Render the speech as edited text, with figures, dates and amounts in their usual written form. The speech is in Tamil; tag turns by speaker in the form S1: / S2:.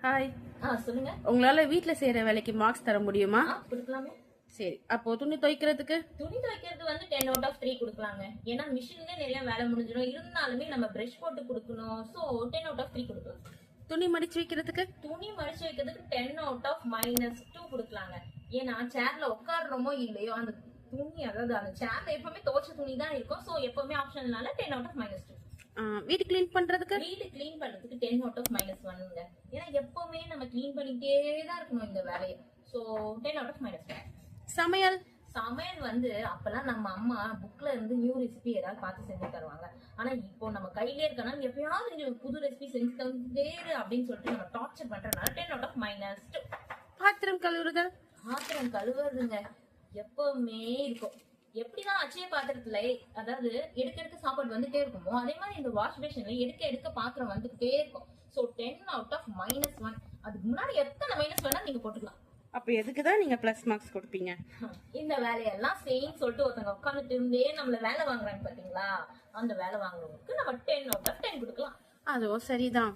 S1: ஹாய்.
S2: சொல்லுங்க.
S1: உங்களால வீட்ல செய்யற வேலைக்கு மார்க்ஸ் தர முடியுமா?
S2: கொடுக்கலாமே.
S1: சரி, அப்போ துணி துவைக்கிறதுக்கு?
S2: துணி துவைக்கிறது வந்து 10 out of 3 கொடுக்கலாங்க. ஏன்னா மிஷின்ல நிறைய வேலை முடிஞ்சிடும். இருந்தாலுமே நம்ம பிரஷ் போட்டு கொடுக்கணும். சோ 10 out of 3 கொடுக்கலாம்.
S1: துணி மடிச்சு வைக்கிறதுக்கு?
S2: துணி மடிச்சு வைக்கிறதுக்கு 10 out of -2 கொடுக்கலாங்க. ஏன்னா சேர்ல உட்காடுறோமோ இல்லையோ அந்த துணி, அதாவது அந்த சேர்ல எப்பவுமே துவைச்ச துணி தான் இருக்கும். சோ எப்பவுமே ஆப்ஷனால 10 out of -2.
S1: வீடு கிளீன் பண்றதுக்கு?
S2: வீடு கிளீன் பண்றதுக்கு 10 out of -1ங்க. ஏன்னா எப்பவுமே நம்ம கிளீன் பண்ணிட்டே தான் இருக்கணும் இந்த வேலையை. So 10 out of -1.
S1: சமையல்?
S2: சமையல் வந்து அப்பெல்லாம் நம்ம அம்மா புக்ல இருந்து நியூ ரெசிபி ஏதாவது பார்த்து செஞ்சு தருவாங்க. ஆனா இப்போ நம்ம கையிலே இருக்கனால எப்பயாவது புது ரெசிபி செஞ்சு தந்தே அப்படின்னு சொல்லிட்டு நம்ம டார்ச்சர் பண்றதுனால 10 out of -2.
S1: பாத்திரம் கழுவுறதல்?
S2: பாத்திரம் கழுவுறதுங்க எப்பவுமே இருக்கும். எப்படிதான் அச்சய பாத்திரத்துல, அதாவது எடுக்க சாப்பாடு வந்துட்டே இருக்குமோ அதே மாதிரி இந்த வாஷ் பேஷன்ல எடுக்க பாத்திரம் வந்துகிட்டே இருக்கும். So 10 out of -1. அதுக்கு முன்னாடி எத்தனை மைனஸ் வேணா நீங்க போட்டுக்கலாம்.
S1: அப்ப எதுக்குதான் நீங்க பிளஸ் மார்க்ஸ் கொடுப்பீங்க?
S2: இந்த வேலையெல்லாம் செய்யும் சொல்லிட்டு ஒருத்தங்க உட்காந்துட்டு இருந்தே நம்மள வேலை வாங்குறாங்க பாத்தீங்களா, அந்த வேலை வாங்குறவங்களுக்கு நம்ம 10 out of 10 கொடுக்கலாம்.
S1: அதுவும் சரிதான்.